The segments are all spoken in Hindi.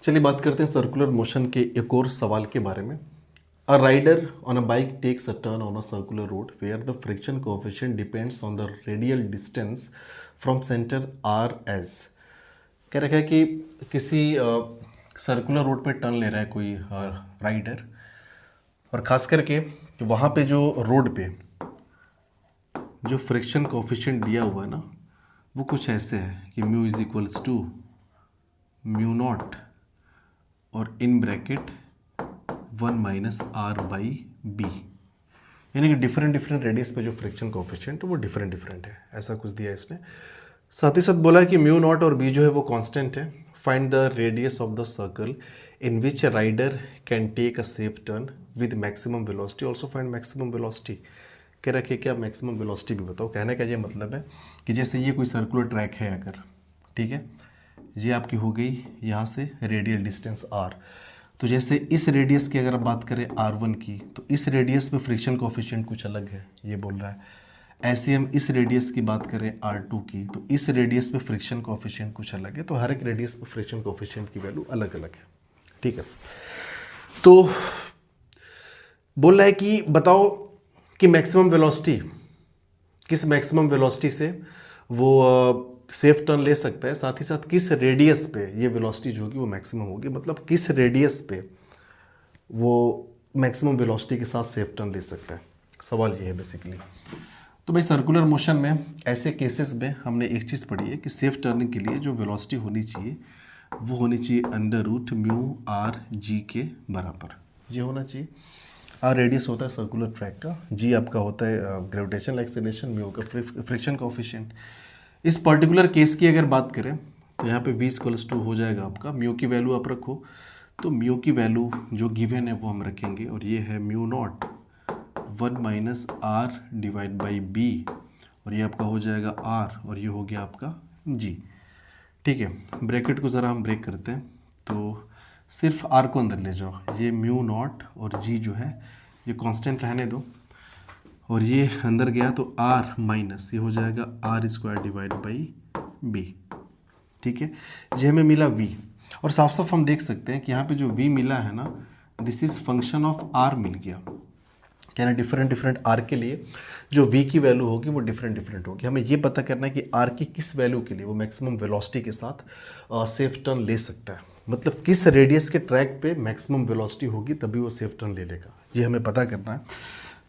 चलिए बात करते हैं सर्कुलर मोशन के एक और सवाल के बारे में। A rider on a bike takes a turn on a circular road where the friction coefficient depends on the radial distance from centre r as. कह रखा है कि किसी सर्कुलर रोड पे टर्न ले रहा है कोई राइडर, और ख़ास करके वहाँ पे जो रोड पे जो फ्रिक्शन कोएफिशिएंट दिया हुआ है ना, वो कुछ ऐसे है कि mu is equals to mu naught और इन ब्रैकेट 1 - r/b, यानी कि डिफरेंट डिफरेंट रेडियस पे जो फ्रिक्शन कोएफिशिएंट है वो डिफरेंट डिफरेंट है, ऐसा कुछ दिया है इसने। साथ ही साथ बोला है कि म्यू नॉट और बी जो है वो कांस्टेंट है। Find the radius of the circle in which a rider can take a safe turn with maximum velocity, also find maximum velocity. कह रखे कि आप मैक्सिमम वेलोसिटी भी बताओ। कहने का ये मतलब है कि जैसे ये कोई सर्कुलर ट्रैक है अगर, ठीक है, ये आपकी हो गई यहाँ से रेडियल डिस्टेंस आर। तो जैसे इस रेडियस की अगर आप बात करें R1 की, तो इस रेडियस में फ्रिक्शन कोएफिशिएंट कुछ अलग है, ये बोल रहा है। ऐसे हम इस रेडियस की बात करें R2 की, तो इस रेडियस में फ्रिक्शन कोएफिशिएंट कुछ अलग है। तो हर एक रेडियस में फ्रिक्शन कोएफिशिएंट की वैल्यू अलग अलग है, ठीक है। तो बोल रहा है कि बताओ कि मैक्सिमम वेलोसिटी, किस मैक्सिमम वेलोसिटी से वो सेफ टर्न ले सकता है, साथ ही साथ किस रेडियस पे ये वेलोसिटी जो होगी वो मैक्सिमम होगी, मतलब किस रेडियस पे वो मैक्सिमम वेलोसिटी के साथ सेफ टर्न ले सकता है। सवाल ये है बेसिकली। तो भाई सर्कुलर मोशन में ऐसे केसेस में हमने एक चीज़ पढ़ी है कि सेफ टर्निंग के लिए जो वेलोसिटी होनी चाहिए वो होनी चाहिए √μ/g के बराबर, ये होना चाहिए। आर रेडियस होता है सर्कुलर ट्रैक का, जी आपका होता है ग्रेविटेशनल एक्सेलरेशन, म्यू का फ्रिक्शन कोएफिशिएंट। इस पर्टिकुलर केस की अगर बात करें तो यहाँ पे v = हो जाएगा आपका, म्यू की वैल्यू आप रखो, तो म्यू की वैल्यू जो गिवन है वो हम रखेंगे, और ये है म्यू नॉट 1 - r/b, और ये आपका हो जाएगा r, और ये हो गया आपका g, ठीक है। ब्रैकेट को ज़रा हम ब्रेक करते हैं, तो सिर्फ r को अंदर ले जाओ, ये म्यू नॉट और g जो है ये कांस्टेंट रहने दो, और ये अंदर गया तो r माइनस ये हो जाएगा r²/b, ठीक है। ये हमें मिला v, और साफ साफ हम देख सकते हैं कि यहाँ पे जो v मिला है ना, this is function of r मिल गया। कहना डिफरेंट डिफरेंट r के लिए जो v की वैल्यू होगी वो डिफरेंट डिफरेंट होगी। हमें ये पता करना है कि r की किस वैल्यू के लिए वो मैक्सिमम वेलोसिटी के साथ सेफ टर्न ले सकता है, मतलब किस रेडियस के ट्रैक पे मैक्सिमम वेलोसिटी होगी तभी वो सेफ टर्न ले लेगा, ये हमें पता करना है।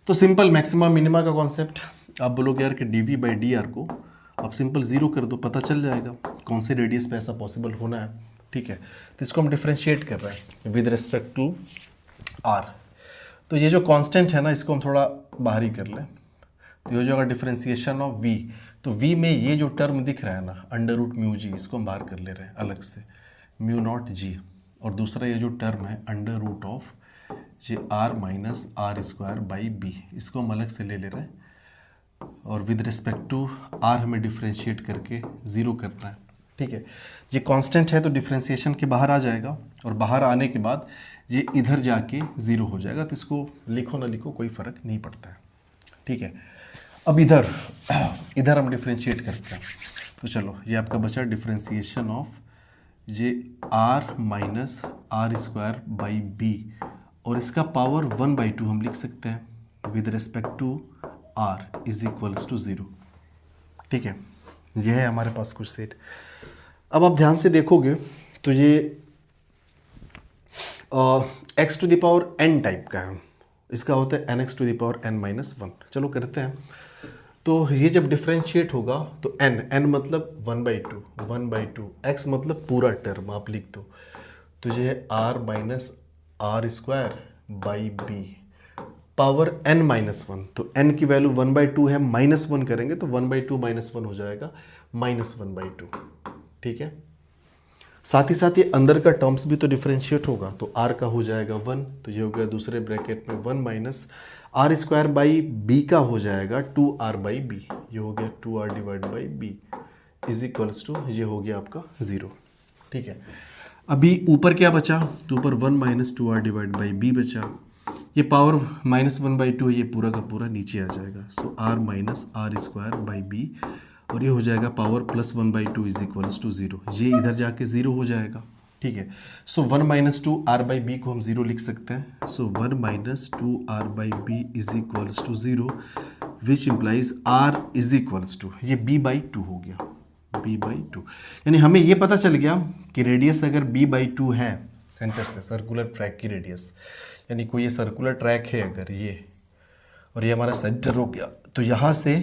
तो सिंपल मैक्सिमा मिनिमा का कॉन्सेप्ट, आप बोलोगे यार कि dv/dr को आप सिंपल जीरो कर दो, पता चल जाएगा कौन से रेडियस पे ऐसा पॉसिबल होना है, ठीक है। तो इसको हम डिफ्रेंशिएट कर रहे हैं विद रिस्पेक्ट टू r। तो ये जो कांस्टेंट है ना, इसको हम थोड़ा बाहरी कर लें, तो ये हो जाएगा डिफ्रेंसिएशन ऑफ v। तो v में ये जो टर्म दिख रहा है ना √μg, इसको हम बाहर कर ले रहे हैं अलग से, म्यू नॉट g, और दूसरा ये जो टर्म है √ऑफ ये r - r²/b, इसको हम अलग से ले ले रहे हैं, और विद रिस्पेक्ट टू r हमें डिफ्रेंशिएट करके ज़ीरो करना है, ठीक है। ये कांस्टेंट है तो डिफ्रेंशिएशन के बाहर आ जाएगा, और बाहर आने के बाद ये इधर जाके ज़ीरो हो जाएगा, तो इसको लिखो ना लिखो कोई फ़र्क नहीं पड़ता है, ठीक है। अब इधर इधर हम डिफ्रेंशिएट करते हैं, तो चलो ये आपका बचा डिफ्रेंशिएशन ऑफ ये r - r²/b, और इसका पावर 1/2 हम लिख सकते हैं विद रिस्पेक्ट टू r = 0, ठीक है। यह है हमारे पास कुछ सेट। अब आप ध्यान से देखोगे तो ये x⁴n टाइप का है, इसका होता है nx⁴n-1। चलो करते हैं। तो ये जब डिफ्रेंशिएट होगा तो n मतलब 1/2 x मतलब पूरा टर्म आप लिख दो, तो ये है r - r²/b पावर n-1। तो n की वैल्यू 1/2 है, -1 करेंगे तो 1/2 - 1 हो जाएगा -1/2, ठीक है। साथ ही साथ ये अंदर का टर्म्स भी तो डिफरेंशिएट होगा, तो r का हो जाएगा 1, तो ये हो गया दूसरे ब्रैकेट में 1 - r²/b का हो जाएगा 2r/b, ये हो गया 2r/b = ये हो गया आपका 0, ठीक है। अभी ऊपर क्या बचा, तो ऊपर 1 - 2r/b बचा, ये पावर -1/2 है, ये पूरा का पूरा नीचे आ जाएगा, सो r - r²/b, और ये हो जाएगा पावर +1/2 = 0, ये इधर जाके 0 हो जाएगा, ठीक है। So 1 minus two r by b को हम ज़ीरो लिख सकते हैं। So 1 minus two r by b is equals to zero, which implies r is equals to, ये बी बाई टू हो गया, बी बाई टू। यानी हमें ये पता चल गया कि रेडियस अगर बी बाई टू है सेंटर से, सर्कुलर ट्रैक की रेडियस, यानी कोई ये सर्कुलर ट्रैक है अगर ये, और ये हमारा सेंटर हो गया, तो यहाँ से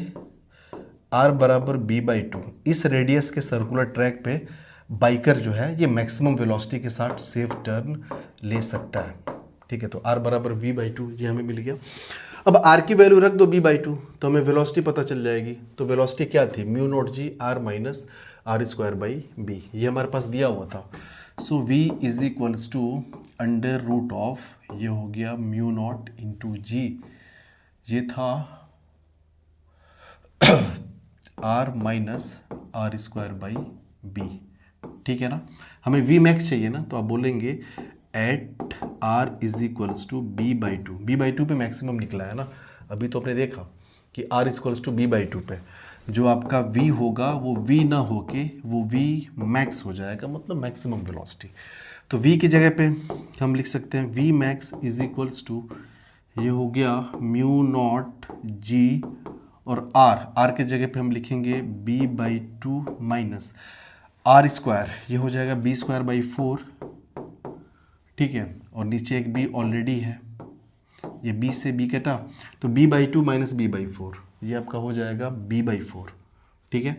आर बराबर बी बाई टू, इस रेडियस के सर्कुलर ट्रैक पे बाइकर जो है ये मैक्सिमम वेलोसिटी के साथ सेफ टर्न ले सकता है। ठीक है, तो आर बराबर वी बाई टू ये हमें मिल गया। अब आर की वैल्यू रख दो बी बाई टू, तो हमें वेलोसिटी पता चल जाएगी। तो वेलोसिटी क्या थी, mu naught g r minus are square by b, ये हमारे पास दिया हुआ था। So v is equals to under root of, ये हो गया म्यू नॉट इंटू जी, ये था r minus are square by b. ठीक है ना, हमें वी मैक्स चाहिए ना, तो आप बोलेंगे at R is equals to B by two, B by two पे मैक्सिमम निकला है ना, अभी तो आपने देखा कि R equals to B by two पे जो आपका वी होगा वो वी ना होके वो वी मैक्स हो जाएगा, मतलब मैक्सिमम वेलोसिटी। तो वी की जगह पे हम लिख सकते हैं V max is equals to, ये हो गया म्यू नॉट जी, और आर के जगह पे हम लिखेंगे B by two minus are square, ये हो जाएगा बी स्क्वायर बाई फोर। ठीक है, और नीचे एक बी ऑलरेडी है, ये बी से बी कटा, तो B by two minus B by four, ये आपका हो जाएगा बी बाई फोर। ठीक है,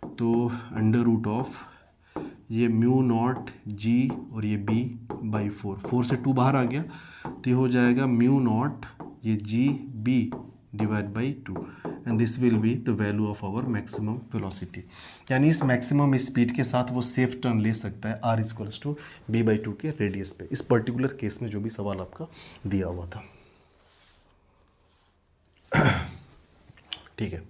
तो अंडर रूट ऑफ ये म्यू नॉट जी और ये बी बाई फोर, फोर से टू बाहर आ गया, तो ये हो जाएगा म्यू नॉट ये G B divide by two, and this will be the value of our maximum velocity. यानी इस मैक्सिमम स्पीड के साथ वो सेफ टर्न ले सकता है R equals to B by two के रेडियस पे, इस पर्टिकुलर केस में जो भी सवाल आपका दिया हुआ था। ठीक है।